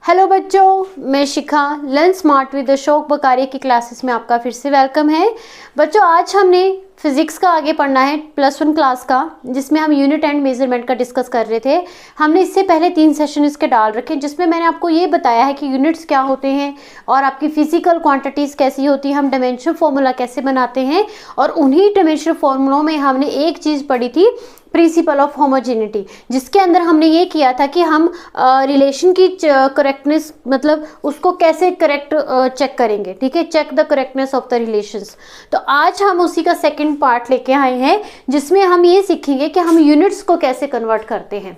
Hello बच्चों, मैं शिखा learn smart with Ashok बकारिया की क्लासेस में आपका फिर से वेलकम है। बच्चों, आज हमने फिजिक्स का आगे पढ़ना है +1 क्लास का, जिसमें हम यूनिट एंड मेजरमेंट का डिस्कस कर रहे थे। हमने इससे पहले 3 सेशन इसके डाल रखे, जिसमें मैंने आपको ये बताया है कि यूनिट्स क्या होते हैं और आपकी फिजिकल क्वांटिटीज़ कैसी होती है, हम डायमेंशनल फार्मूला कैसे बनाते हैं। और उन्हीं डायमेंशनल फार्मूलों में हमने एक चीज़ पढ़ी थी, प्रिंसिपल ऑफ होमोजेनिटी, जिसके अंदर हमने ये किया था कि हम रिलेशन की करेक्टनेस, मतलब उसको कैसे करेक्ट चेक करेंगे। ठीक है, check the correctness of the relations. तो आज हम उसी का सेकंड पार्ट लेके आए हैं, जिसमें हम ये सीखेंगे कि हम यूनिट्स को कैसे कन्वर्ट करते हैं।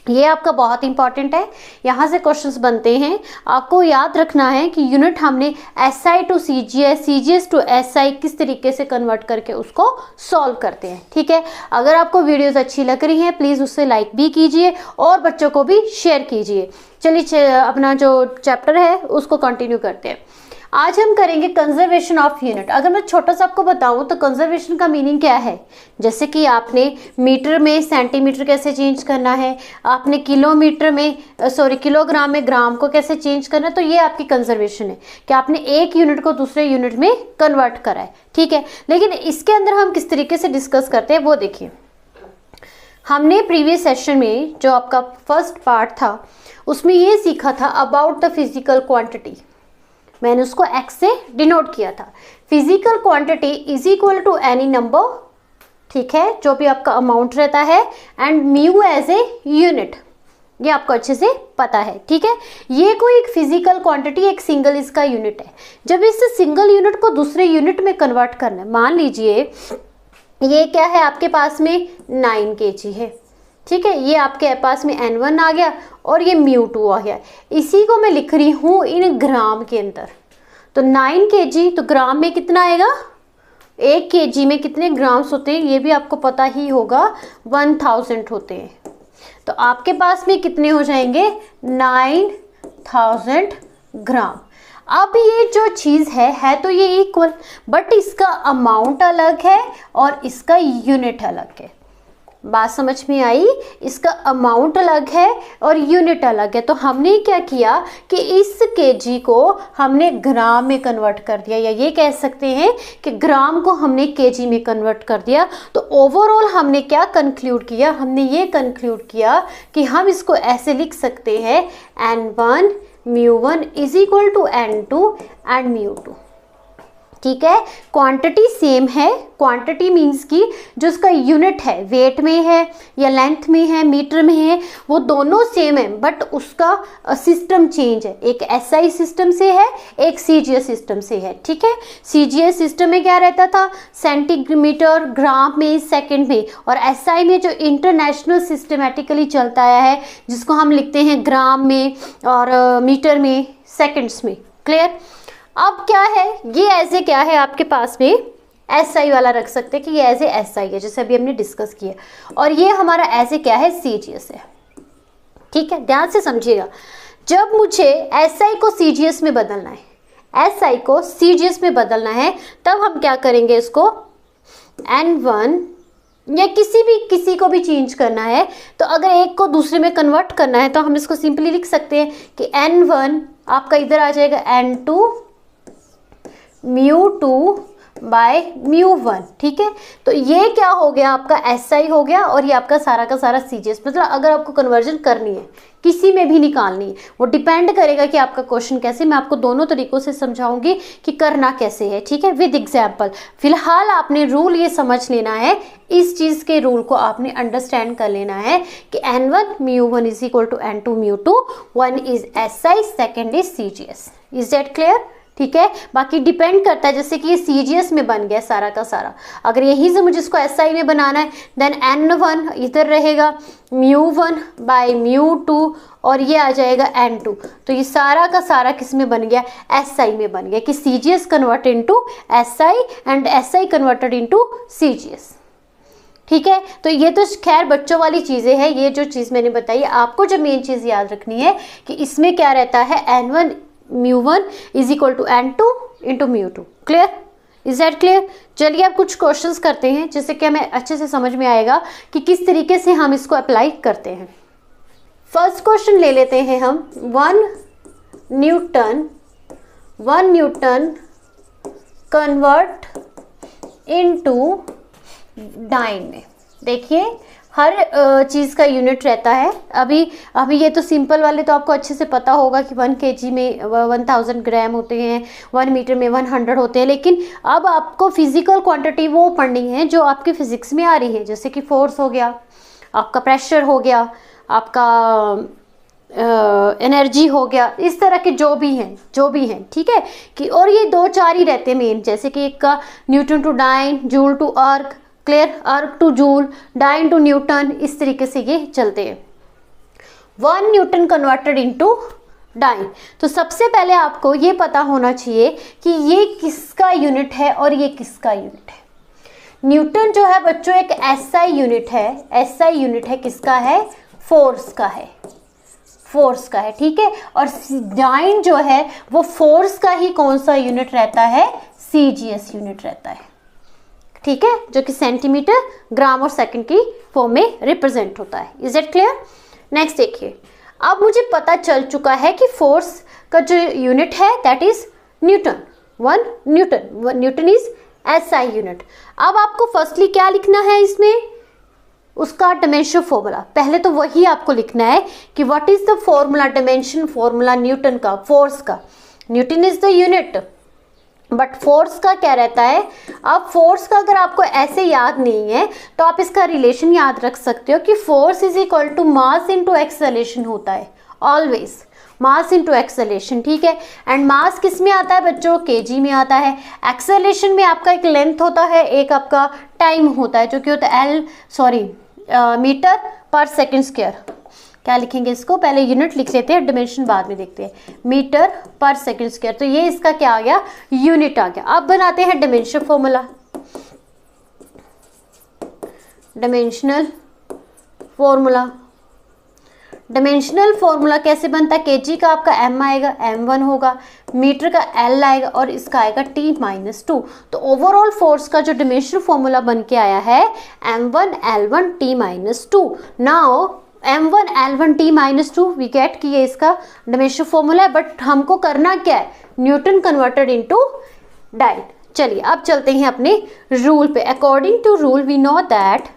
ये आपका बहुत इंपॉर्टेंट है, यहाँ से क्वेश्चंस बनते हैं। आपको याद रखना है कि यूनिट हमने SI to CGS, CGS to SI किस तरीके से कन्वर्ट करके उसको सॉल्व करते हैं। ठीक है, अगर आपको वीडियोस अच्छी लग रही हैं प्लीज़ उससे लाइक भी कीजिए और बच्चों को भी शेयर कीजिए। चलिए अपना जो चैप्टर है उसको कंटिन्यू करते हैं। आज हम करेंगे कंजर्वेशन ऑफ यूनिट। अगर मैं छोटा सा आपको बताऊं तो कंजर्वेशन का मीनिंग क्या है, जैसे कि आपने मीटर में सेंटीमीटर कैसे चेंज करना है, आपने किलोमीटर में किलोग्राम में ग्राम को कैसे चेंज करना है, तो ये आपकी कंजर्वेशन है कि आपने एक यूनिट को दूसरे यूनिट में कन्वर्ट करा है। ठीक है, लेकिन इसके अंदर हम किस तरीके से डिस्कस करते हैं वो देखिए। हमने प्रीवियस सेशन में जो आपका फर्स्ट पार्ट था उसमें ये सीखा था अबाउट द फिजिकल क्वांटिटी। मैंने उसको x से डिनोट किया था। Physical quantity is equal to any number, ठीक है, जो भी आपका अमाउंट रहता है, and mu as a unit. ये आपको अच्छे से पता है। ठीक है, ये कोई एक फिजिकल क्वांटिटी, एक सिंगल इसका यूनिट है। जब इस सिंगल यूनिट को दूसरे यूनिट में कन्वर्ट करना है, मान लीजिए ये क्या है आपके पास में 9 kg है। ठीक है, ये आपके पास में N1 आ गया और ये μ2 आ गया। इसी को मैं लिख रही हूँ इन ग्राम के अंदर। तो 9 kg, तो ग्राम में कितना आएगा, 1 kg में कितने ग्राम्स होते हैं ये भी आपको पता ही होगा, 1000 होते हैं। तो आपके पास में कितने हो जाएंगे, 9000 ग्राम। अब ये जो चीज़ है तो ये इक्वल, बट इसका अमाउंट अलग है और इसका यूनिट अलग है। बात समझ में आई, इसका अमाउंट अलग है और यूनिट अलग है। तो हमने क्या किया कि इस केजी को हमने ग्राम में कन्वर्ट कर दिया, या ये कह सकते हैं कि ग्राम को हमने केजी में कन्वर्ट कर दिया। तो ओवरऑल हमने क्या कंक्लूड किया, हमने ये कंक्लूड किया कि हम इसको ऐसे लिख सकते हैं N1 μ1 is equal to N2 and μ2। ठीक है, क्वांटिटी सेम है। क्वांटिटी मीन्स कि जो उसका यूनिट है, वेट में है या लेंथ में है, मीटर में है, वो दोनों सेम है, बट उसका सिस्टम चेंज है। एक SI सिस्टम से है, एक CGS सिस्टम से है। ठीक है, CGS सिस्टम में क्या रहता था, सेंटीमीटर, ग्राम में, सेकंड में, और SI में जो इंटरनेशनल सिस्टमेटिकली चलता आया है, जिसको हम लिखते हैं ग्राम में और मीटर में, सेकंड्स में। क्लियर। अब क्या है, ये ऐसे क्या है आपके पास में SI वाला रख सकते हैं कि ये ऐसे SI है, जैसे अभी हमने डिस्कस किया, और ये हमारा ऐसे क्या है, CGS है। ठीक है, ध्यान से समझिएगा। जब मुझे SI को CGS में बदलना है, SI को CGS में बदलना है, तब हम क्या करेंगे, इसको N1 या किसी को भी चेंज करना है, तो अगर एक को दूसरे में कन्वर्ट करना है तो हम इसको सिंपली लिख सकते हैं कि N1 आपका इधर आ जाएगा N2 μ2 बाय μ1। ठीक है, तो ये क्या हो गया, आपका SI हो गया, और ये आपका सारा का सारा CGS। मतलब अगर आपको कन्वर्जन करनी है, किसी में भी निकालनी है, वो डिपेंड करेगा कि आपका क्वेश्चन कैसे। मैं आपको दोनों तरीकों से समझाऊंगी कि करना कैसे है। ठीक है, विद एग्जाम्पल। फिलहाल आपने रूल ये समझ लेना है, इस चीज़ के रूल को आपने अंडरस्टैंड कर लेना है कि N1 μ1 is equal to N2 μ2, 1 is SI, second is CGS। Is that clear. ठीक है, बाकी डिपेंड करता है, जैसे कि ये CGS में बन गया सारा का सारा, अगर यहीं से मुझे इसको SI में बनाना है, देन N1 इधर रहेगा μ1 बाय μ2, और ये आ जाएगा N2। तो ये सारा का सारा किस में बन गया, SI में बन गया, कि CGS convert into SI and SI converted into CGS। ठीक है, तो ये तो खैर बच्चों वाली चीज़ें हैं। ये जो चीज़ मैंने बताई, आपको जो मेन चीज़ याद रखनी है कि इसमें क्या रहता है, N1 μ1 is equal to N2 into μ2। Clear, is that clear. चलिए अब कुछ क्वेश्चंस करते हैं, जिससे कि हमें अच्छे से समझ में आएगा कि किस तरीके से हम इसको अप्लाई करते हैं। फर्स्ट क्वेश्चन ले लेते हैं हम। 1 newton, 1 newton convert into dyne में। देखिए हर चीज़ का यूनिट रहता है। अभी ये तो सिंपल वाले तो आपको अच्छे से पता होगा कि 1 kg में 1000 ग्राम होते हैं, 1 मीटर में 100 होते हैं। लेकिन अब आपको फिजिकल क्वांटिटी वो पढ़नी है जो आपकी फिजिक्स में आ रही है, जैसे कि फोर्स हो गया, आपका प्रेशर हो गया, आपका एनर्जी हो गया, इस तरह के जो भी हैं ठीक है कि। और ये 2-4 ही रहते हैं मेन, जैसे कि एक का newton to dyne, joule to erg, clear, erg to joule, dyne to newton, इस तरीके से ये चलते हैं। 1 न्यूटन कन्वर्टेड इनटू डाइन। तो सबसे पहले आपको ये पता होना चाहिए कि ये किसका यूनिट है और ये किसका यूनिट है। न्यूटन जो है बच्चों एक SI यूनिट है। SI यूनिट है किसका है? फोर्स का है, फोर्स का है, ठीक है। और डाइन जो है वो फोर्स का ही कौन सा यूनिट रहता है? CGS यूनिट रहता है, ठीक है, जो कि सेंटीमीटर, ग्राम और सेकंड की फॉर्म में रिप्रेजेंट होता है। Is it clear? नेक्स्ट देखिए, अब मुझे पता चल चुका है कि फोर्स का जो यूनिट है that is Newton, 1 Newton, Newton is SI unit. अब आपको फर्स्टली क्या लिखना है इसमें? उसका डायमेंशन फॉर्मूला। पहले तो वही आपको लिखना है कि what is the formula, dimension formula Newton का, फोर्स का। Newton is the unit, but force का क्या रहता है? अब फोर्स का अगर आपको ऐसे याद नहीं है तो आप इसका रिलेशन याद रख सकते हो कि force is equal to mass into acceleration होता है, ऑलवेज मास इनटू एक्सेलरेशन, ठीक है। एंड मास किस में आता है बच्चों? kg में आता है। एक्सेलरेशन में आपका एक लेंथ होता है, एक आपका टाइम होता है, जो कि होता है मीटर पर सेकेंड स्क्वायर। क्या लिखेंगे इसको? पहले यूनिट लिख लेते हैं, डिमेंशन बाद में देखते हैं। मीटर पर सेकेंड स्क्वायर, तो ये इसका क्या आ गया? यूनिट आ गया। अब बनाते हैं dimension formula. Dimensional formula, dimensional formula कैसे बनता है? kg का आपका m आएगा, m1 होगा, मीटर का l आएगा और इसका आएगा t-2। तो ओवरऑल फोर्स का जो डिमेंशनल फॉर्मूला बन के आया है m1 l1 t-2। Now m1 l1 t-2 we get कि ये इसका डिमेंशनल फॉर्मूला है, बट हमको करना क्या है? Newton converted into dyne. चलिए अब चलते हैं अपने रूल पे। According to rule we know that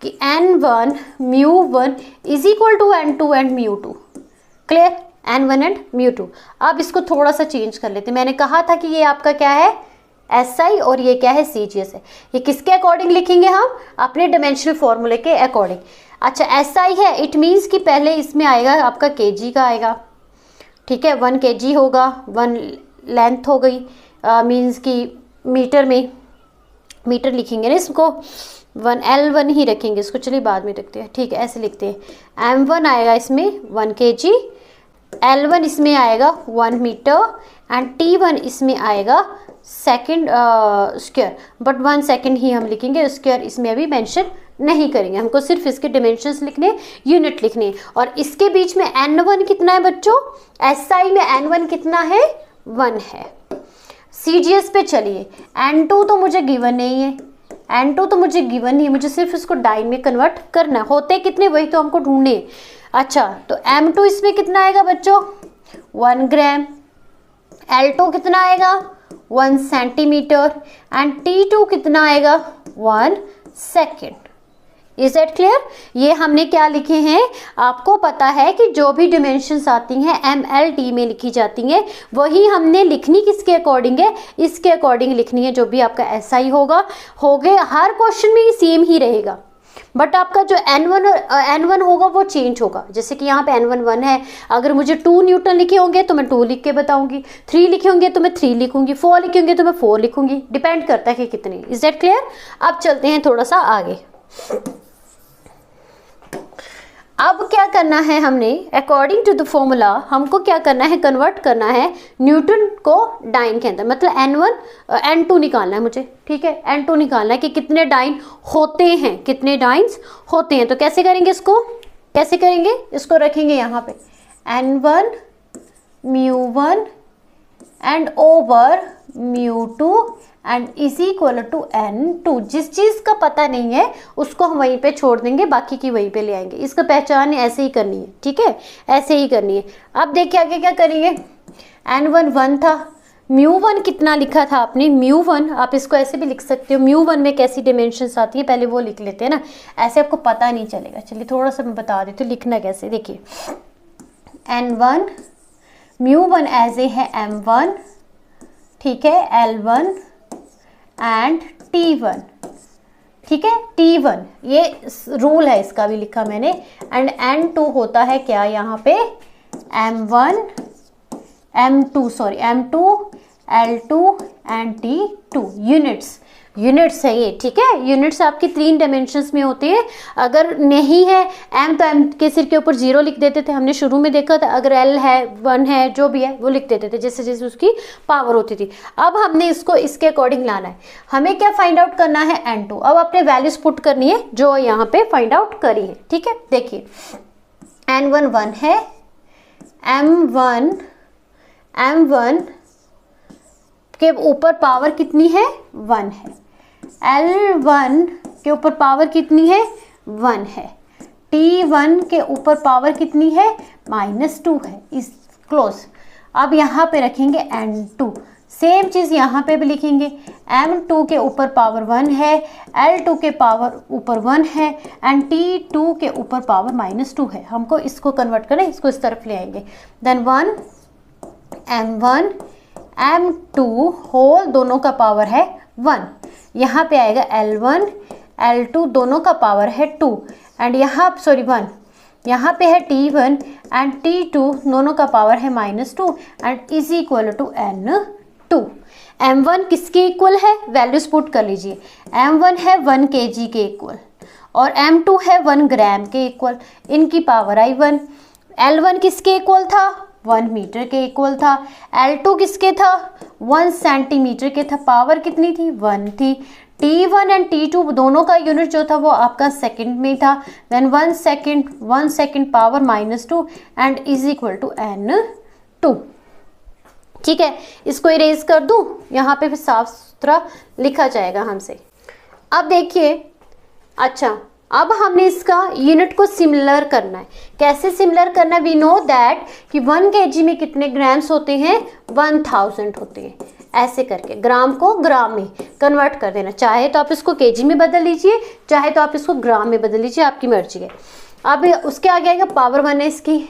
कि n1 μ1 is equal to n2 and μ2। Clear? n1 and μ2। अब इसको थोड़ा सा चेंज कर लेते हैं। मैंने कहा था कि ये आपका क्या है? SI और ये क्या है? CGS है। ये किसके अकॉर्डिंग लिखेंगे हम? अपने डायमेंशनल फॉर्मूले के अकॉर्डिंग। अच्छा SI है, इट मीन्स कि पहले इसमें आएगा आपका kg का आएगा, ठीक है, 1 kg होगा, 1 लेंथ हो गई, मीन्स कि मीटर में, मीटर लिखेंगे ना इसको, 1 L1 ही रखेंगे इसको, चलिए बाद में रखते हैं, ठीक है, ऐसे लिखते हैं। m1 आएगा इसमें 1 kg, L1 इसमें आएगा 1 मीटर एंड T1 इसमें आएगा सेकेंड स्क्वायर, बट 1 सेकेंड ही हम लिखेंगे, स्क्वायर इसमें अभी मेंशन नहीं करेंगे। हमको सिर्फ इसके डिमेंशंस लिखने, यूनिट लिखने। और इसके बीच में n1 कितना है बच्चों? SI में n1 कितना है? 1 है। CGS पे चलिए, n2 तो मुझे गिवन नहीं है, n2 तो मुझे गिवन नहीं है, मुझे सिर्फ इसको डाइन में कन्वर्ट करना है। होते कितने वही तो हमको ढूंढने। अच्छा तो m2 इसमें कितना आएगा बच्चों? 1 ग्राम। L2 कितना आएगा? 1 सेंटीमीटर एंड T2 कितना आएगा? 1 सेकेंड। Is that clear? ये हमने क्या लिखे हैं? आपको पता है कि जो भी डिमेंशंस आती हैं MLT में लिखी जाती हैं, वही हमने लिखनी किसके अकॉर्डिंग है? इसके अकॉर्डिंग लिखनी है। जो भी आपका SI होगा, हो गए, हर क्वेश्चन में सेम ही रहेगा, बट आपका जो n1 होगा वो चेंज होगा। जैसे कि यहाँ पे n1 1 है, अगर मुझे 2 न्यूटन लिखे होंगे तो मैं 2 लिख के बताऊंगी, 3 लिखे होंगे तो मैं 3 लिखूंगी, 4 लिखे होंगे तो मैं 4 लिखूंगी, डिपेंड करता है कि कितने। Is that clear? अब चलते हैं थोड़ा सा आगे। अब क्या करना है हमने? अकॉर्डिंग टू द फॉर्मूला हमको क्या करना है? कन्वर्ट करना है न्यूटन को डाइन के अंदर, मतलब n2 निकालना है मुझे, ठीक है, n2 निकालना है कि कितने डाइन होते हैं, कितने डाइन्स होते हैं। तो कैसे करेंगे इसको? कैसे करेंगे इसको? रखेंगे यहाँ पे n1 μ1 and over μ2 and is equal to n2। जिस चीज़ का पता नहीं है उसको हम वहीं पे छोड़ देंगे, बाकी की वहीं पे ले आएंगे। इसका पहचान ऐसे ही करनी है, ठीक है, ऐसे ही करनी है। अब देखिए आगे क्या करेंगे। N1 1 था, μ1 कितना लिखा था आपने, μ1 आप इसको ऐसे भी लिख सकते हो, μ1 में कैसी डिमेंशंस आती है पहले वो लिख लेते हैं ना, ऐसे आपको पता नहीं चलेगा। चलिए थोड़ा सा मैं बता देती हूँ लिखना कैसे। देखिए N1 μ1 एज ए है M1, ठीक है, L1 एंड T1, ठीक है, T1 ये रूल है, इसका भी लिखा मैंने। एंड N2 होता है क्या यहाँ पे, M1 M2 sorry M2 L2 and T2 units है ये, ठीक है। यूनिट्स आपकी 3 डायमेंशंस में होते हैं। अगर नहीं है M तो M के सिर के ऊपर 0 लिख देते थे, हमने शुरू में देखा था। अगर L है 1 है जो भी है वो लिख देते थे जैसे जैसे उसकी पावर होती थी। अब हमने इसको इसके अकॉर्डिंग लाना है। हमें क्या फाइंड आउट करना है, N2। अब अपने वैल्यूज पुट करनी है जो यहाँ पे फाइंड आउट करी है, ठीक है। देखिए N1 1 है, M1 के ऊपर पावर कितनी है, 1 है। L1 के ऊपर पावर कितनी है, 1 है। T1 के ऊपर पावर कितनी है, -2 है। इस क्लोज। अब यहाँ पे रखेंगे N2, सेम चीज़ यहाँ पे भी लिखेंगे। M2 के ऊपर पावर 1 है, L2 के पावर ऊपर 1 है एंड T2 के ऊपर पावर -2 है। हमको इसको कन्वर्ट करें, इसको इस तरफ ले आएंगे। देन 1 M1 M2 होल दोनों का पावर है 1। यहाँ पे आएगा L1 L2 दोनों का पावर है 2 एंड यहाँ सॉरी 1। यहाँ पे है T1 एंड T2 दोनों का पावर है -2 and is equal to N2। M1 किसके इक्वल है, वैल्यूज पुट कर लीजिए। M1 है 1 kg के इक्वल और M2 है 1 ग्राम के इक्वल, इनकी पावर आई 1। L1 किसके इक्वल था, 1 मीटर के इक्वल था। L2 किसके था, 1 सेंटीमीटर के था। पावर कितनी थी, 1 थी। T1 एंड T2 दोनों का यूनिट जो था वो आपका सेकंड में था। Then 1 second power -2 and is equal to N2, ठीक है। इसको इरेज कर दूं, यहाँ पे फिर साफ सुथरा लिखा जाएगा हमसे। अब देखिए, अच्छा अब हमने इसका यूनिट को सिमिलर करना है। कैसे सिमिलर करना है, वी नो दैट कि 1 kg में कितने ग्राम्स होते हैं, 1000 होते हैं। ऐसे करके ग्राम को ग्राम में कन्वर्ट कर देना। चाहे तो आप इसको kg में बदल लीजिए, चाहे तो आप इसको ग्राम में बदल लीजिए, आपकी मर्जी है। अब उसके आगे आएगा पावर 1 है इसकी,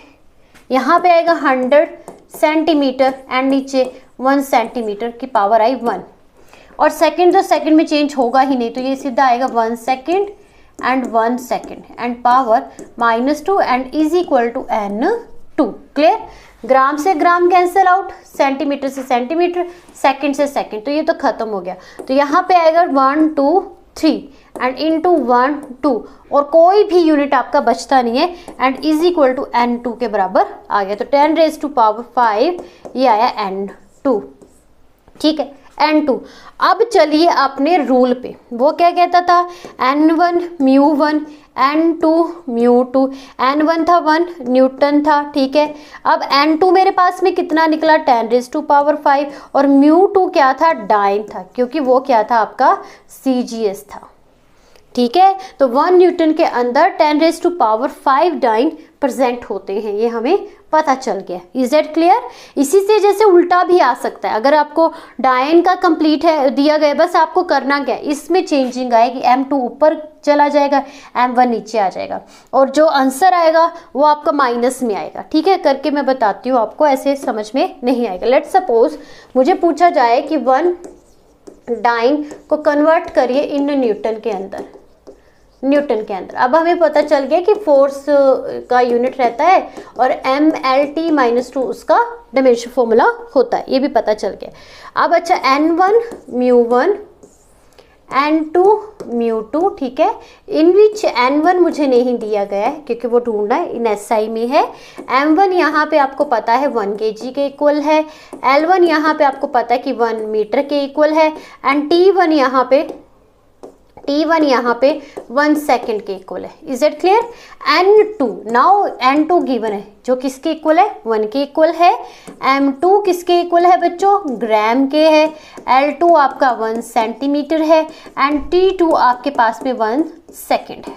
यहाँ पे आएगा 100 सेंटीमीटर एंड नीचे 1 सेंटीमीटर की पावर आई 1। और सेकंड तो सेकंड में चेंज होगा ही नहीं, तो ये सीधा आएगा 1 second and 1 second and power -2 and is equal to N2। Clear. Gram से ग्राम कैंसिल आउट, सेंटीमीटर से सेंटीमीटर, सेकंड से सेकंड, तो ये तो खत्म हो गया। तो यहाँ पे आएगा 1 2 3 एंड इनटू 1 2 और कोई भी यूनिट आपका बचता नहीं है and is equal to N2 के बराबर आ गया। तो 10⁵ ये आया N2, ठीक है, N2। अब चलिए अपने रूल पे। वो क्या कहता था, N1 μ1 N2 μ2। N1 था 1 न्यूटन था, ठीक है। अब N2 मेरे पास में कितना निकला, 10⁵ और μ2 क्या था, डाइन था, क्योंकि वो क्या था आपका CGS था, ठीक है। तो 1 न्यूटन के अंदर 10⁵ डाइन प्रेजेंट होते हैं, ये हमें पता चल गया। Is that clear. इसी से जैसे उल्टा भी आ सकता है। अगर आपको डायन का कंप्लीट है दिया गया, बस आपको करना क्या है, इसमें चेंजिंग आएगी, M2 ऊपर चला जाएगा, M1 नीचे आ जाएगा और जो आंसर आएगा वो आपका माइनस में आएगा, ठीक है। करके मैं बताती हूँ आपको, ऐसे समझ में नहीं आएगा। लेट्स सपोज मुझे पूछा जाए कि 1 डाइन को कन्वर्ट करिए इन न्यूटन के अंदर, अब हमें पता चल गया कि फोर्स का यूनिट रहता है और mLT-2 उसका डायमेंशन फॉर्मूला होता है, ये भी पता चल गया। अब अच्छा N1 μ1 N2 μ2, ठीक है। इन विच N1 मुझे नहीं दिया गया है क्योंकि वो ढूंढना है, इन SI में है। M1 यहाँ पे आपको पता है 1 kg के इक्वल है, L1 यहाँ पे आपको पता है कि 1 मीटर के इक्वल है एंड T1 यहाँ पे 1 सेकंड के इक्वल है। Is it clear. N2 now N2 given है जो किसके इक्वल है, 1 के इक्वल है। M2 किसके इक्वल है बच्चों, ग्राम के है। L2 आपका 1 सेंटीमीटर है एंड T2 आपके पास में 1 सेकंड है।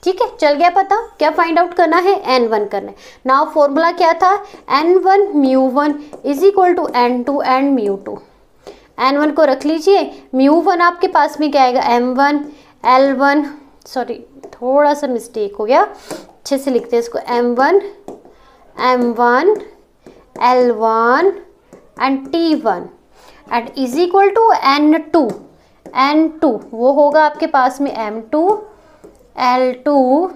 ठीक है, चल गया पता क्या फाइंड आउट करना है, n1 करना है। नाउ फॉर्मूला क्या था, n1 μ1 is equal to n2 and μ2। n1 को रख लीजिए, μ1 आपके पास में क्या आएगा, m1 l1, सॉरी थोड़ा सा मिस्टेक हो गया, अच्छे से लिखते हैं इसको, m1 l1 and t1 and is equal to n2 वो होगा आपके पास में m2 l2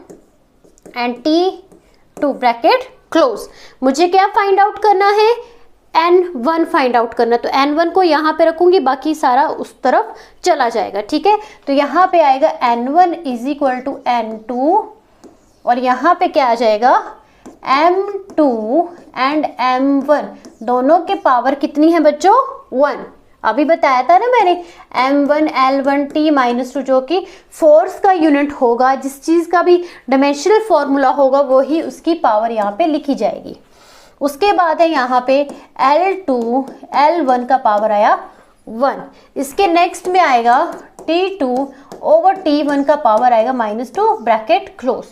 and t2 bracket close. मुझे क्या फाइंड आउट करना है, n1 फाइंड आउट करना, तो n1 को यहाँ पे रखूंगी, बाकी सारा उस तरफ चला जाएगा। ठीक है, तो यहाँ पे आएगा n1 is equal to n2 और यहाँ पे क्या आ जाएगा m2 एंड m1, दोनों के पावर कितनी है बच्चों, 1। अभी बताया था ना मैंने, m1 l1 t माइनस 2 जो कि फोर्स का यूनिट होगा, जिस चीज़ का भी डायमेंशनल फॉर्मूला होगा वो ही उसकी पावर यहाँ पे लिखी जाएगी। उसके बाद है यहाँ पे l2 l1 का पावर आया 1। इसके नेक्स्ट में आएगा t2 ओवर t1 का पावर आएगा -2 bracket close.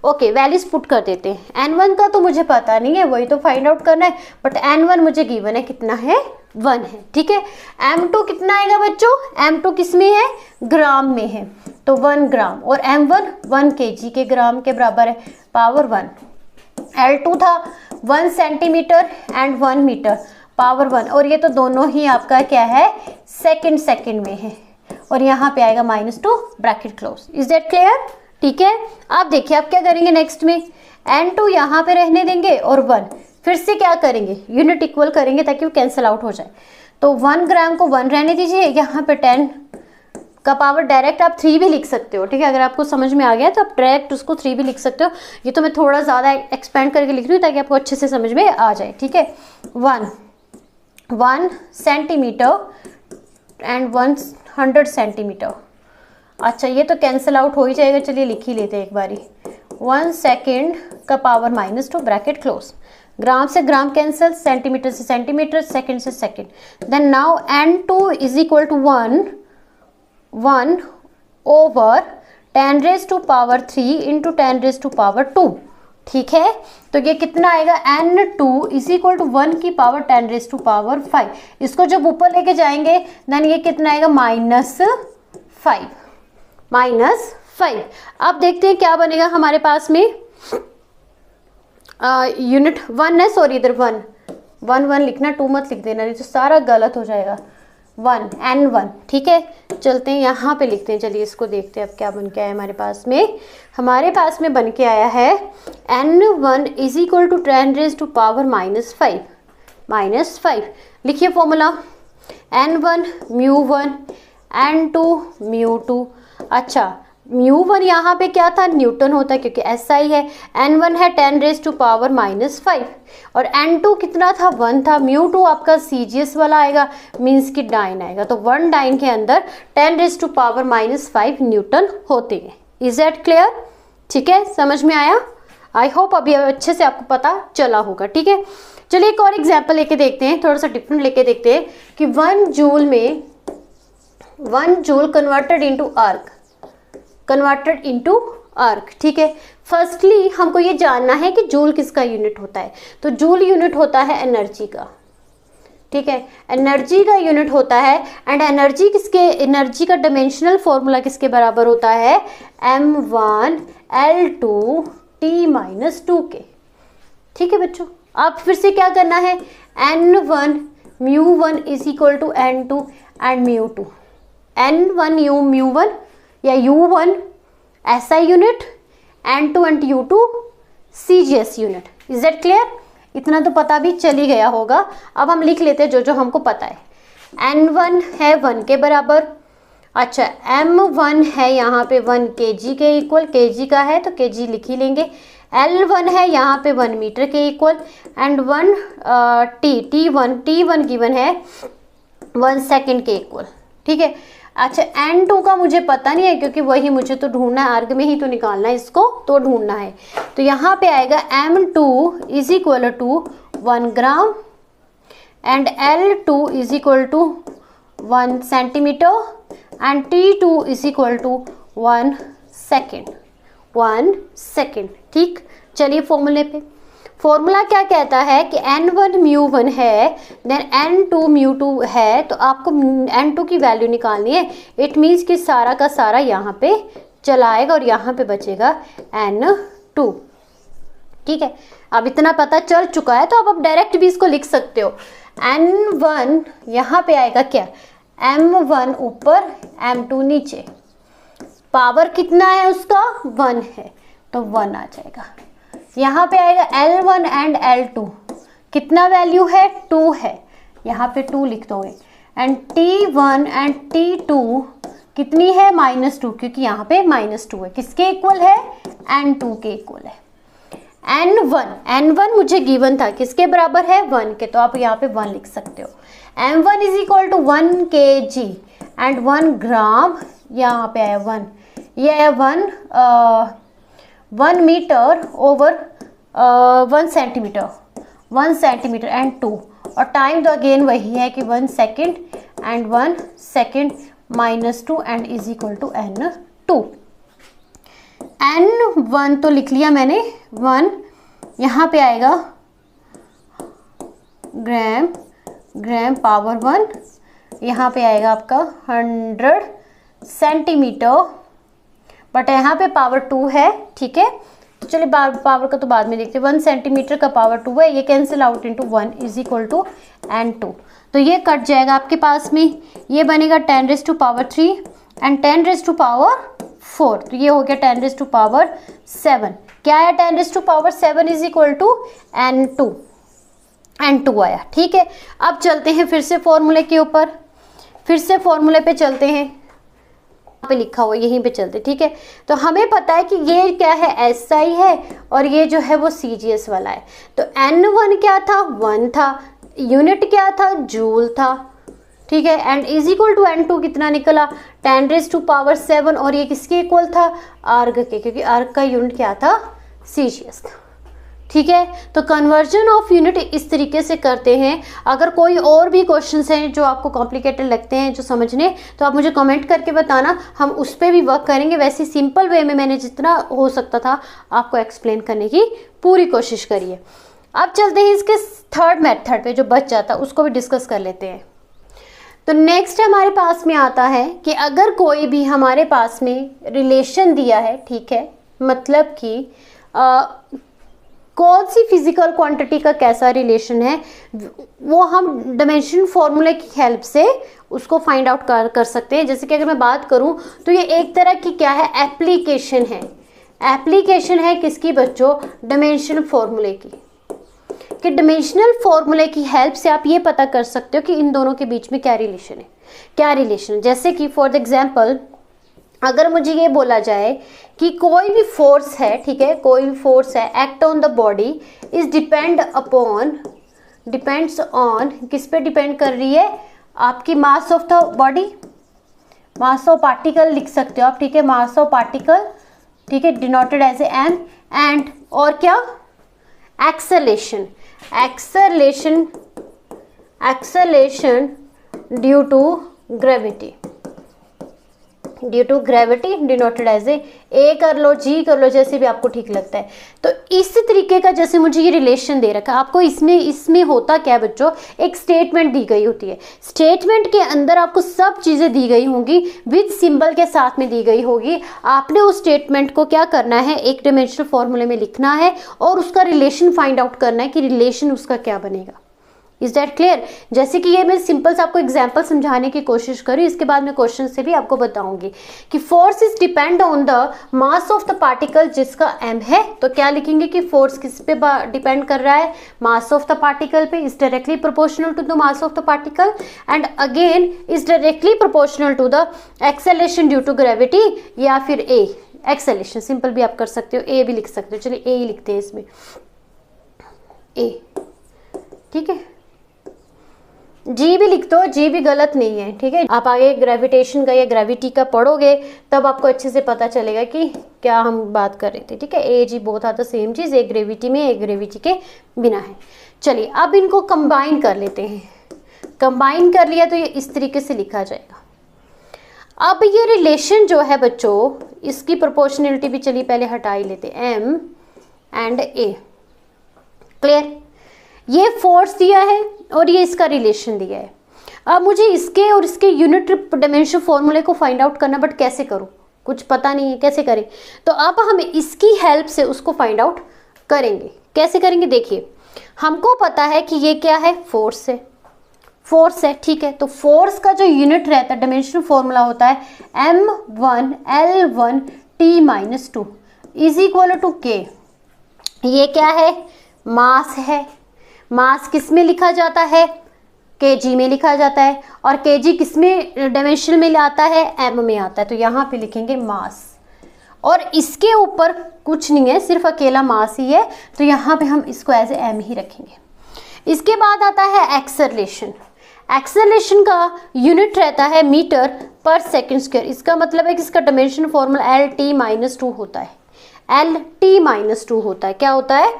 Okay, values put कर देते हैं। n1 का तो मुझे पता नहीं है, वही तो फाइंड आउट करना है, बट n1 मुझे गिवन है, कितना है, 1 है। ठीक है, m2 कितना आएगा बच्चों, m2 किस में है, ग्राम में है, तो 1 ग्राम, और m1 1 kg के ग्राम के बराबर है, पावर 1। l2 था 1 सेंटीमीटर एंड 1 मीटर, पावर 1, और ये तो दोनों ही आपका क्या है, सेकंड में है, और यहाँ पे आएगा -2 bracket close. Is that clear? ठीक है, आप देखिए आप क्या करेंगे नेक्स्ट में, n2 यहाँ पे रहने देंगे और 1, फिर से क्या करेंगे, यूनिट इक्वल करेंगे ताकि वो कैंसिल आउट हो जाए। तो 1 ग्राम को 1 रहने दीजिए, यहाँ पे 10 का पावर डायरेक्ट आप 3 भी लिख सकते हो। ठीक है, अगर आपको समझ में आ गया तो आप डायरेक्ट उसको 3 भी लिख सकते हो। ये तो मैं थोड़ा ज़्यादा एक्सपेंड करके लिख रही हूँ ताकि आपको अच्छे से समझ में आ जाए। ठीक है, 1 सेंटीमीटर एंड 100 सेंटीमीटर। अच्छा, ये तो कैंसिल आउट हो ही जाएगा, चलिए लिख ही लेते हैं एक बारी। 1 सेकेंड का पावर -2 ब्रैकेट क्लोज। ग्राम से ग्राम कैंसिल, सेंटीमीटर से सेंटीमीटर, सेकंड से second. Then now n2 is equal to 1 over 10 raise to power 3 into 10 raise to power 2। ठीक है, तो ये कितना आएगा, n2 इज इक्वल टू 1 की पावर 10 रेज टू पावर 5। इसको जब ऊपर लेके जाएंगे देन ये कितना आएगा, -5। अब देखते हैं क्या बनेगा हमारे पास में, यूनिट 1 है, सॉरी इधर 1 लिखना, 2 मत लिख देना, नहीं तो सारा गलत हो जाएगा। 1 n1। ठीक है, चलते हैं यहाँ पे लिखते हैं, चलिए इसको देखते हैं अब क्या बन के आया हमारे पास में। हमारे पास में बन के आया है n1 is equal to 10 raise to power -5। लिखिए फॉर्मूला, n1 μ1 n2 μ2। अच्छा, μ1 यहाँ पे क्या था, न्यूटन होता है क्योंकि SI है। n1 है 10 रेज टू पावर -5 और n2 कितना था, 1 था। μ2 आपका CGS वाला आएगा, मीन्स कि डाइन आएगा, तो 1 डाइन के अंदर 10 रेज टू पावर -5 न्यूटन होते हैं। Is that clear? ठीक है, समझ में आया? आई होप अभी अच्छे से आपको पता चला होगा। ठीक है, चलिए एक और एग्जाम्पल लेके देखते हैं, थोड़ा सा डिफरेंट लेके देखते हैं कि 1 जूल में 1 जूल कन्वर्टेड इनटू अर्क। ठीक है, फर्स्टली हमको ये जानना है कि जूल किसका यूनिट होता है, तो जूल यूनिट होता है एनर्जी का। ठीक है, एनर्जी का यूनिट होता है, एंड एनर्जी का डायमेंशनल फॉर्मूला किसके बराबर होता है, m1 l2 t-2 के। ठीक है बच्चों, अब फिर से क्या करना है, n1 μ1 is equal to n2 and μ2। n1 μ1 या u1 SI unit, n2 and u2 CGS unit. Is that clear? इतना तो पता भी चल ही गया होगा। अब हम लिख लेते हैं जो हमको पता है। n1 है 1 के बराबर। अच्छा, m1 है यहाँ पे 1 kg के इक्वल, kg का है तो kg लिख ही लेंगे। l1 है यहाँ पे 1 मीटर के इक्वल, एंड 1 t1 गिवन है 1 सेकेंड के इक्वल। ठीक है, अच्छा n2 का मुझे पता नहीं है क्योंकि वही मुझे तो ढूंढना है, अर्ग में ही तो निकालना है इसको, तो ढूंढना है। तो यहाँ पे आएगा m2 is equal to 1 gram and l2 is equal to 1 centimetre and t2 is equal to 1 second. 1 second. ठीक, चलिए फॉर्मूले पे। फॉर्मूला क्या कहता है कि n1 μ1 है, देन n2 μ2 है, तो आपको n2 की वैल्यू निकालनी है। इट मीन्स कि सारा का सारा यहाँ पे चला आएगा और यहाँ पे बचेगा n2। ठीक है, अब इतना पता चल चुका है तो अब डायरेक्ट भी इसको लिख सकते हो। n1 यहाँ पे आएगा क्या, m1 ऊपर m2 नीचे, पावर कितना है उसका 1 है तो 1 आ जाएगा। यहाँ पे आएगा L1 एंड L2, कितना वैल्यू है 2 है, यहाँ पे 2 लिख दोगे। एंड T1 एंड T2 कितनी है -2, क्योंकि यहाँ पे -2 है, किसके इक्वल है N2 के इक्वल है। N1 मुझे गिवन था, किसके बराबर है 1 के, तो आप यहाँ पे 1 लिख सकते हो। M1 is equal to 1 kg and 1 gram, यहाँ पे है 1, ये है 1 metre over 1 centimetre, 1 centimetre and 2, और टाइम तो अगेन वही है कि 1 second and 1 second -2 and is equal to N2। N1 तो लिख लिया मैंने 1, यहाँ पे आएगा ग्राम पावर 1, यहाँ पे आएगा आपका 100 सेंटीमीटर, बट यहाँ पे पावर 2 है। ठीक है, तो चलिए पावर का तो बाद में देखते हैं। 1 सेंटीमीटर का पावर 2 है, ये cancel out into 1 is equal to N2, तो ये कट जाएगा आपके पास में, ये बनेगा 10⁻³ एंड 10⁻⁴, तो ये हो गया 10⁻�7। क्या है 10⁻�7 इज इक्वल टू N2 आया। ठीक है, अब चलते हैं फिर से फॉर्मूले के ऊपर, फिर से फॉर्मूले पे चलते हैं, यहाँ पे लिखा हुआ यहीं पे चलते। ठीक है, तो हमें पता है कि ये क्या है SI है और ये जो है वो CGS वाला है, तो N1 क्या था 1 था, यूनिट क्या था जूल था। ठीक है, and is equal to N2 कितना निकला 10⁻�7, और ये किसके इक्वल था आर्ग के, क्योंकि आर्ग का यूनिट क्या था CGS था। ठीक है, तो कन्वर्जन ऑफ यूनिट इस तरीके से करते हैं। अगर कोई और भी क्वेश्चंस हैं जो आपको कॉम्प्लिकेटेड लगते हैं जो समझने, तो आप मुझे कमेंट करके बताना, हम उस पर भी वर्क करेंगे। वैसे सिंपल वे में मैंने जितना हो सकता था आपको एक्सप्लेन करने की पूरी कोशिश करी है। अब चलते हैं इसके थर्ड मेथड पे, जो बच जाता है उसको भी डिस्कस कर लेते हैं। तो नेक्स्ट हमारे पास में आता है कि अगर कोई भी हमारे पास में रिलेशन दिया है, ठीक है, मतलब कि कौन सी फिजिकल क्वांटिटी का कैसा रिलेशन है, वो हम डायमेंशन फॉर्मूले की हेल्प से उसको फाइंड आउट कर सकते हैं। जैसे कि अगर मैं बात करूं तो ये एक तरह की क्या है एप्लीकेशन है, एप्लीकेशन है किसकी बच्चों डायमेंशन फॉर्मूले की, कि डायमेंशनल फॉर्मूले की हेल्प से आप ये पता कर सकते हो कि इन दोनों के बीच में क्या रिलेशन है, क्या रिलेशन। जैसे कि फॉर एग्जांपल अगर मुझे ये बोला जाए कि कोई भी फोर्स है, ठीक है, कोई भी फोर्स है act on the body is depends on, किस पे डिपेंड कर रही है आपकी मास of the body, mass of particle लिख सकते हो आप। ठीक है, मास ऑफ पार्टिकल, ठीक है, denoted as a m, and और क्या acceleration due to gravity denoted as a कर लो जी कर लो, जैसे भी आपको ठीक लगता है। तो इस तरीके का जैसे मुझे ये रिलेशन दे रखा है आपको, इसमें होता क्या है बच्चों, एक स्टेटमेंट दी गई होती है, स्टेटमेंट के अंदर आपको सब चीज़ें दी गई होंगी विद सिंबल के साथ में दी गई होगी। आपने उस स्टेटमेंट को क्या करना है एक डायमेंशनल फॉर्मूले में लिखना है और उसका रिलेशन फाइंड आउट करना है कि रिलेशन उसका क्या बनेगा। Is that clear. जैसे कि ये मैं सिंपल से आपको एग्जांपल समझाने की कोशिश करूँ, इसके बाद मैं क्वेश्चन से भी आपको बताऊंगी कि force is depend on the mass of the particle, जिसका m है, तो क्या लिखेंगे कि फोर्स किस पे डिपेंड कर रहा है, मास ऑफ द पार्टिकल पे, is directly proportional to the mass of the particle, and again is directly proportional to the acceleration due to gravity, या फिर a एक्सेलरेशन, सिंपल भी आप कर सकते हो, a भी लिख सकते हो। चलिए a ही लिखते हैं इसमें, a, ठीक है, जी भी लिख दो, जी भी गलत नहीं है। ठीक है, आप आगे ग्रेविटेशन का या ग्रेविटी का पढ़ोगे तब आपको अच्छे से पता चलेगा कि क्या हम बात कर रहे थे। ठीक है, ए जी बोथ आर द सेम चीज, एक ग्रेविटी में एक ग्रेविटी के बिना है। चलिए अब इनको कंबाइन कर लेते हैं। कंबाइन कर लिया तो ये इस तरीके से लिखा जाएगा। अब ये रिलेशन जो है बच्चों, इसकी प्रोपोर्शनलिटी भी चलिए पहले हटा ही लेते, m एंड a। क्लियर? ये फोर्स दिया है और ये इसका रिलेशन दिया है। अब मुझे इसके और इसके यूनिट डायमेंशन फॉर्मूले को फाइंड आउट करना, बट कैसे करूँ, कुछ पता नहीं है कैसे करें। तो अब हम इसकी हेल्प से उसको फाइंड आउट करेंगे। कैसे करेंगे? देखिए, हमको पता है कि ये क्या है, फोर्स है, फोर्स है, ठीक है। तो फोर्स का जो यूनिट रहता है, डायमेंशनल फॉर्मूला होता है m1L1T-2 is equal to k। ये क्या है? मास है। मास किस में लिखा जाता है? kg में लिखा जाता है। और kg किस में डायमेंशन में आता है? m में आता है। तो यहाँ पे लिखेंगे मास, और इसके ऊपर कुछ नहीं है, सिर्फ अकेला मास ही है, तो यहाँ पे हम इसको एज ए m ही रखेंगे। इसके बाद आता है एक्सेलरेशन। एक्सेलरेशन का यूनिट रहता है मीटर पर सेकंड स्क्वायर। इसका मतलब है कि इसका डायमेंशन फॉर्मूला LT-2 होता है। LT-2 होता है। क्या होता है?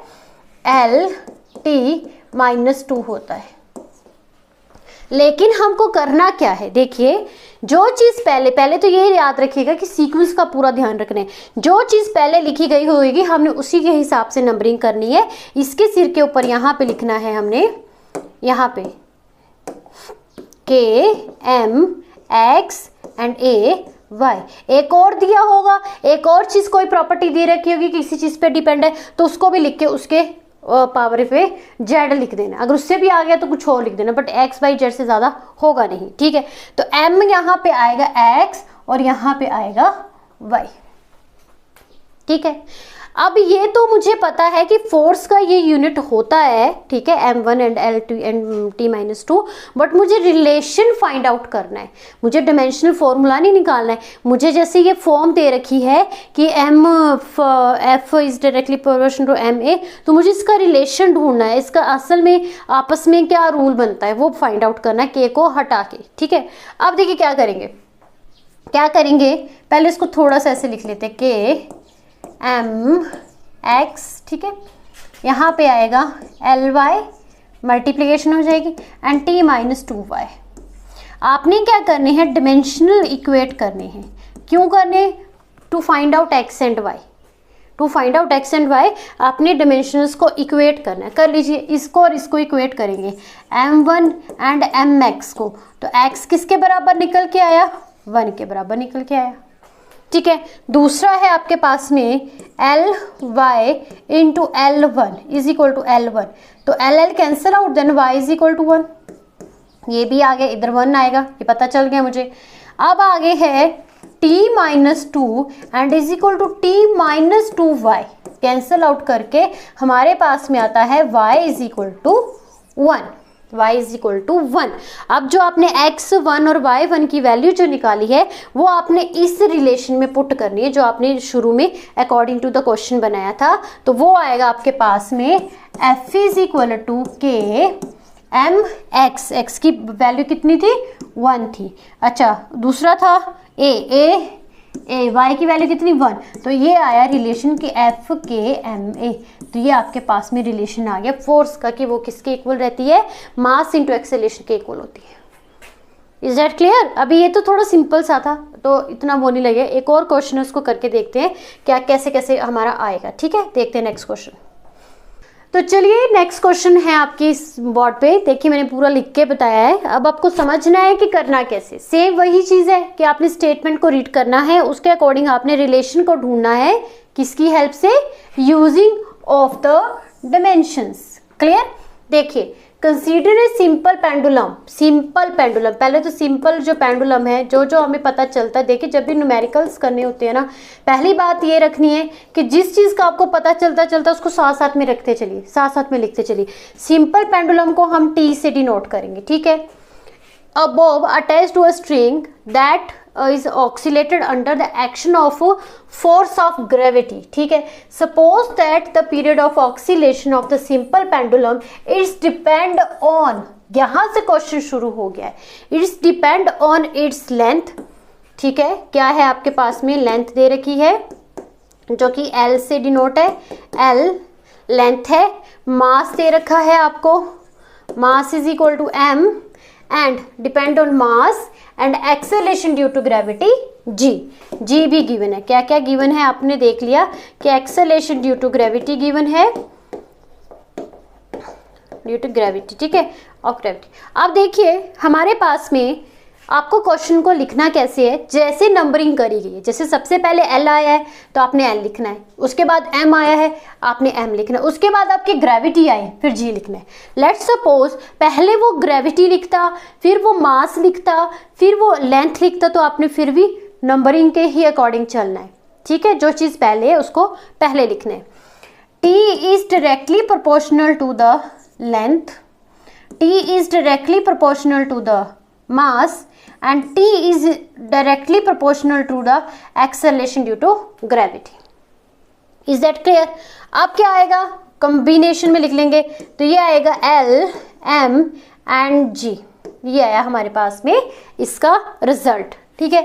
LT-2 होता है। लेकिन हमको करना क्या है? देखिए, जो चीज़ पहले तो ये याद रखिएगा कि सीक्वेंस का पूरा ध्यान रखना है। जो चीज़ पहले लिखी गई होगी हमने उसी के हिसाब से नंबरिंग करनी है। इसके सिर के ऊपर यहाँ पे लिखना है हमने, यहाँ पे K M X and A Y। एक और दिया होगा, एक और चीज़ कोई प्रॉपर्टी दे रखी होगी, किसी चीज़ पे डिपेंड है, तो उसको भी लिख के उसके पावर पे Z लिख देना। अगर उससे भी आ गया तो कुछ और लिख देना, बट X Y Z से ज़्यादा होगा नहीं, ठीक है। तो M यहाँ पे आएगा X और यहाँ पे आएगा Y, ठीक है। अब ये तो मुझे पता है कि फोर्स का ये यूनिट होता है, ठीक है, m1 and L2 and T-2, but मुझे रिलेशन फाइंड आउट करना है। मुझे डायमेंशनल फॉर्मूला नहीं निकालना है। मुझे जैसे ये फॉर्म दे रखी है कि F is directly proportional to ma, तो मुझे इसका रिलेशन ढूंढना है। इसका असल में आपस में क्या रूल बनता है वो फाइंड आउट करना है, k को हटा के, ठीक है। अब देखिए क्या करेंगे, पहले इसको थोड़ा सा ऐसे लिख लेते हैं, K M X, ठीक है। यहाँ पे आएगा Ly, मल्टीप्लिकेशन हो जाएगी, एंड T-2y। आपने क्या करने हैं? डिमेंशनल इक्वेट करने हैं। क्यों करने? To find out x and y। To find out x and y आपने डिमेंशनल्स को इक्वेट करना है। कर लीजिए, इसको और इसको इक्वेट करेंगे, m1 एंड mx को। तो x किसके बराबर निकल के आया? 1 के बराबर निकल के आया, ठीक है। दूसरा है आपके पास में Ly into L1 is equal to L1। तो LL cancel out, then y is equal to 1। ये भी आगे, इधर 1 आएगा, ये पता चल गया मुझे। अब आगे है T-2 and is equal to T-2y। Cancel out करके हमारे पास में आता है y is equal to 1। y is equal to 1। अब जो आपने x1 और y1 की वैल्यू जो निकाली है वो आपने इस रिलेशन में पुट करनी है जो आपने शुरू में अकॉर्डिंग टू द क्वेश्चन बनाया था। तो वो आएगा आपके पास में f is equal to k m x। x की वैल्यू कितनी थी? 1 थी। अच्छा, दूसरा था a y की वैल्यू कितनी? 1। तो ये आया रिलेशन की f k m a। तो ये आपके पास में रिलेशन आ गया फोर्स का कि वो किसके इक्वल रहती है? मास इंटू एक्सेलरेशन के इक्वल होती है। Is that clear? अभी ये तो थोड़ा सिंपल सा था, तो इतना वो नहीं लगे। एक और क्वेश्चन उसको करके देखते हैं क्या कैसे कैसे हमारा आएगा, ठीक है। देखते हैं नेक्स्ट क्वेश्चन। तो चलिए, नेक्स्ट क्वेश्चन है आपकी इस बोर्ड पे। देखिए, मैंने पूरा लिख के बताया है। अब आपको समझना है कि करना कैसे। सेम वही चीज़ है कि आपने स्टेटमेंट को रीड करना है, उसके अकॉर्डिंग आपने रिलेशन को ढूंढना है। किसकी हेल्प से? Using of the dimensions. Clear? देखिए, consider a simple pendulum. Simple pendulum, पहले तो सिंपल जो पेंडुलम है जो हमें पता चलता है। देखिए, जब भी न्यूमेरिकल्स करने होते हैं ना, पहली बात ये रखनी है कि जिस चीज़ का आपको पता चलता उसको साथ साथ में रखते चलिए, साथ साथ में लिखते चलिए। सिंपल पेंडुलम को हम T से डिनोट करेंगे, ठीक है। Above attached to a string that is oscillated under the action of force of gravity, ठीक है। Suppose that the period of oscillation of the simple pendulum is depend on, यहाँ से क्वेश्चन शुरू हो गया है, it's depend on its length, ठीक है। क्या है आपके पास में? लेंथ दे रखी है जो कि L से डिनोट है, L लेंथ है। मास दे रखा है आपको, mass is equal to m and depend on mass and acceleration due to gravity g भी गिवन है। क्या क्या गिवन है आपने देख लिया कि acceleration due to gravity given है, ड्यू टू ग्रेविटी, ठीक है, ऑफ ग्रेविटी। अब देखिए हमारे पास में आपको क्वेश्चन को लिखना कैसे है, जैसे नंबरिंग करी गई है, जैसे सबसे पहले L आया है तो आपने L लिखना है, उसके बाद M आया है आपने M लिखना है, उसके बाद आपकी ग्रेविटी आई फिर G लिखना है। लेट्स सपोज पहले वो ग्रेविटी लिखता, फिर वो मास लिखता, फिर वो लेंथ लिखता, तो आपने फिर भी नंबरिंग के ही अकॉर्डिंग चलना है, ठीक है। जो चीज़ पहले है उसको पहले लिखना है। T is directly proportional to the length, T is directly proportional to the mass and T is directly proportional to the acceleration due to gravity. Is that clear? अब क्या आएगा, कॉम्बिनेशन में लिख लेंगे तो ये आएगा L, M and G। ये आया हमारे पास में इसका रिजल्ट, ठीक है।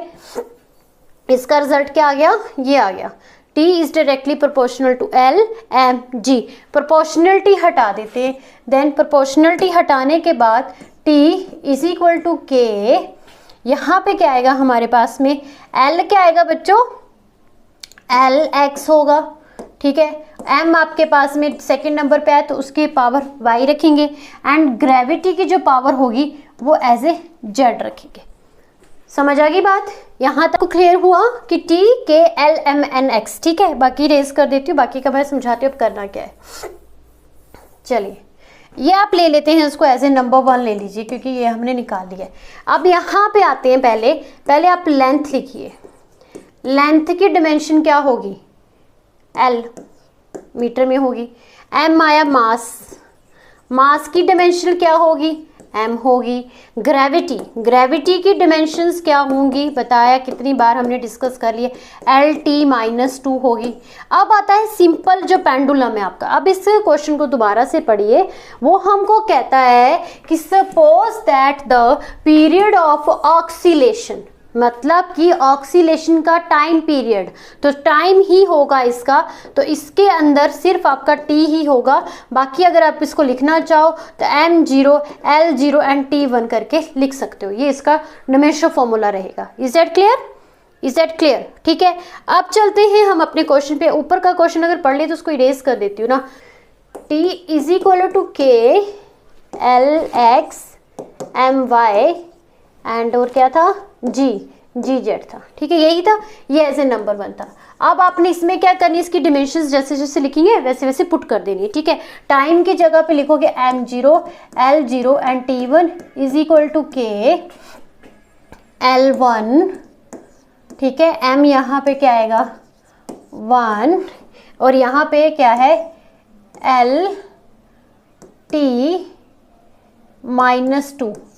इसका रिजल्ट क्या आ गया, ये आ गया T is directly proportional to L, M, G। Proportionality हटा देते हैं, देन प्रोपोर्शनलिटी हटाने के बाद T is equal to K। यहाँ पे क्या आएगा हमारे पास में, L क्या आएगा बच्चों, L X होगा, ठीक है। M आपके पास में सेकंड नंबर पे है तो उसकी पावर Y रखेंगे एंड ग्रेविटी की जो पावर होगी वो एज ए Z रखेंगे। समझ आ गई बात, यहाँ तक क्लियर हुआ कि T, K, L, M, N, X, ठीक है। बाकी रेज कर देती हूँ, बाकी का मैं समझाती हूँ अब करना क्या है। चलिए ये आप ले लेते हैं, इसको एज ए नंबर 1 ले लीजिए क्योंकि ये हमने निकाल लिया है। अब यहाँ पे आते हैं, पहले आप लेंथ लिखिए। लेंथ की डिमेंशन क्या होगी, L मीटर में होगी। M आया मास की डिमेंशन क्या होगी, M होगी। ग्रेविटी की डिमेंशंस क्या होंगी, बताया कितनी बार हमने डिस्कस कर लिए, LT-2 होगी। अब आता है सिंपल जो पेंडुलम है आपका। अब इस क्वेश्चन को दोबारा से पढ़िए, वो हमको कहता है कि suppose that the period of oscillation, मतलब कि ऑक्सीलेशन का टाइम पीरियड, तो टाइम ही होगा इसका, तो इसके अंदर सिर्फ आपका T ही होगा। बाकी अगर आप इसको लिखना चाहो तो M0, L0 एंड T1 करके लिख सकते हो, ये इसका नमेशो फॉर्मूला रहेगा। इज दैट क्लियर, ठीक है। अब चलते हैं हम अपने क्वेश्चन पे। ऊपर का क्वेश्चन अगर पढ़ ले तो उसको इरेज कर देती हूँ ना। T is equal to K L X M Y and और क्या था, जी जेड था, ठीक है, यही था, ये एज ए नंबर 1 था। अब आपने इसमें क्या करनी है, इसकी डिमेंशंस जैसे जैसे लिखेंगे वैसे वैसे पुट कर देनी है, ठीक है। टाइम की जगह पे लिखोगे M0, L0 and T1 is equal to K L1, ठीक है। M यहाँ पे क्या आएगा 1 और यहाँ पे क्या है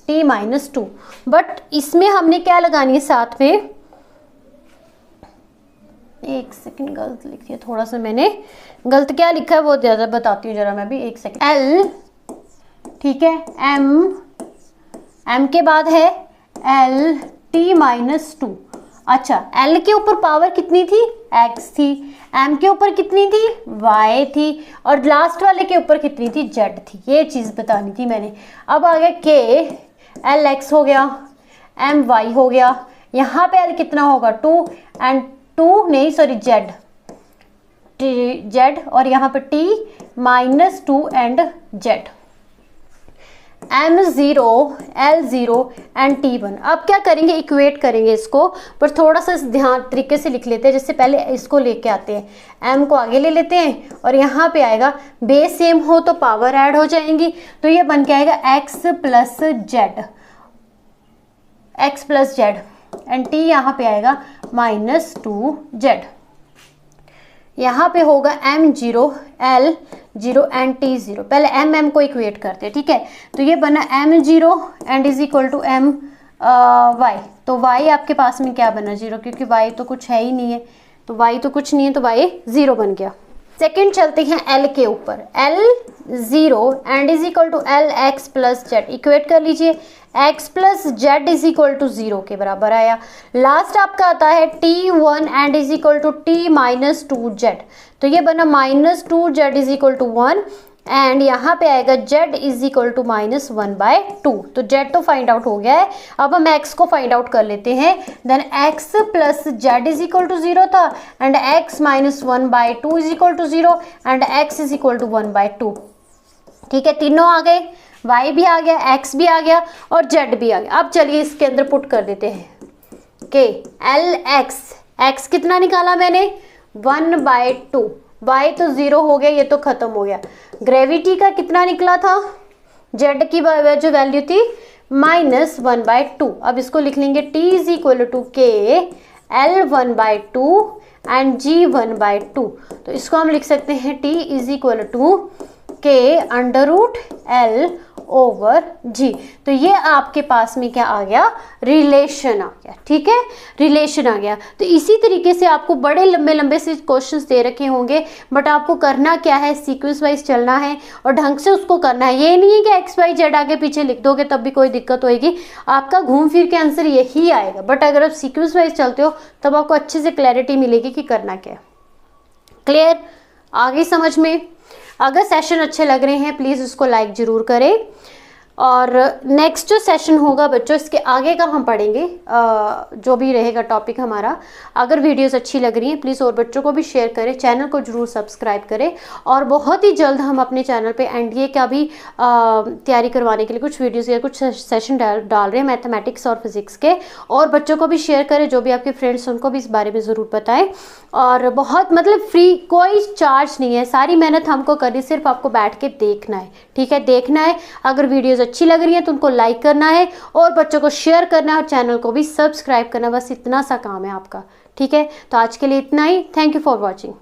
T-2, बट इसमें हमने क्या लगानी है साथ में, एक सेकंड गलत लिख दिया, थोड़ा सा मैंने गलत क्या लिखा है वो ज़्यादा बताती हूँ जरा मैं भी, एक सेकंड। L, ठीक है, M के बाद है LT-2। अच्छा, L के ऊपर पावर कितनी थी, X थी, M के ऊपर कितनी थी, Y थी, और लास्ट वाले के ऊपर कितनी थी, Z थी। ये चीज़ बतानी थी मैंने। अब आ गया K LX हो गया, MY हो गया, यहाँ पे L कितना होगा 2 एंड 2 नहीं सॉरी Z और यहाँ पे T-2 and Z, M0 L0 and T1। अब क्या करेंगे, इक्वेट करेंगे इसको, पर थोड़ा सा ध्यान तरीके से लिख लेते हैं। जैसे पहले इसको लेके आते हैं, M को आगे ले लेते हैं और यहाँ पे आएगा, बेस सेम हो तो पावर ऐड हो जाएंगी, तो ये बन के आएगा X plus Z and T यहाँ पे आएगा -2Z। यहाँ पे होगा M0 L0 एंड T0। पहले M को इक्वेट करते हैं, ठीक है। तो ये बना M0 and is equal to Y। तो Y आपके पास में क्या बना 0, क्योंकि Y तो कुछ है ही नहीं है, तो Y तो कुछ नहीं है, तो Y 0 बन गया। सेकेंड चलते हैं L के ऊपर, L0 and is equal to LX plus Z। Equate कर लीजिए, X plus Z is equal to 0 के बराबर आया। लास्ट आपका आता है T1 and is equal to T-2Z। तो ये बना -2Z is equal to 1 and यहाँ पे आएगा z इज इक्वल टू -1/2। तो z तो फाइंड आउट हो गया है, अब हम x को फाइंड आउट कर लेते हैं। Then x plus z is equal to 0 था and x -1/2 is equal to 0 and x is equal to 1/2। ठीक है, तीनों आ गए, y भी आ गया, x भी आ गया और z भी आ गया। अब चलिए इसके अंदर पुट कर देते हैं कि x कितना निकाला मैंने 1/2, y तो 0 हो गया, ये तो खत्म हो गया। ग्रेविटी का कितना निकला था, z की जो वैल्यू थी -1/2। अब इसको लिख लेंगे t इज इक्वल टू के L 1/2 एंड g 1/2। तो इसको हम लिख सकते हैं t इज इक्वल टू के √L ओवर g। तो ये आपके पास में क्या आ गया, रिलेशन आ गया। ठीक है, रिलेशन आ गया। तो इसी तरीके से आपको बड़े लंबे लंबे से क्वेश्चंस दे रखे होंगे, बट आपको करना क्या है, सीक्वेंस वाइज चलना है और ढंग से उसको करना है। ये नहीं है कि एक्स वाई जेड आगे पीछे लिख दोगे तब भी कोई दिक्कत होएगी, आपका घूम फिर के आंसर यही आएगा। बट अगर आप सीक्वेंस वाइज चलते हो तब आपको अच्छे से क्लैरिटी मिलेगी कि करना क्या है। क्लियर, आगे समझ में? अगर सेशन अच्छे लग रहे हैं प्लीज़ उसको लाइक ज़रूर करें। और नेक्स्ट जो सेशन होगा बच्चों, इसके आगे का हम पढ़ेंगे, जो भी रहेगा टॉपिक हमारा। अगर वीडियोस अच्छी लग रही हैं प्लीज़ और बच्चों को भी शेयर करें, चैनल को जरूर सब्सक्राइब करें। और बहुत ही जल्द हम अपने चैनल पे एनडीए का भी तैयारी करवाने के लिए कुछ वीडियोस या कुछ सेशन डाल रहे हैं मैथमेटिक्स और फिजिक्स के। और बच्चों को भी शेयर करें, जो भी आपके फ्रेंड्स उनको भी इस बारे में ज़रूर बताएं। और बहुत मतलब फ्री, कोई चार्ज नहीं है, सारी मेहनत हमको करनी, सिर्फ आपको बैठ के देखना है। ठीक है, देखना है। अगर वीडियोस अच्छी लग रही है तो उनको लाइक करना है और बच्चों को शेयर करना है और चैनल को भी सब्सक्राइब करना, बस इतना सा काम है आपका। ठीक है, तो आज के लिए इतना ही। Thank you for watching.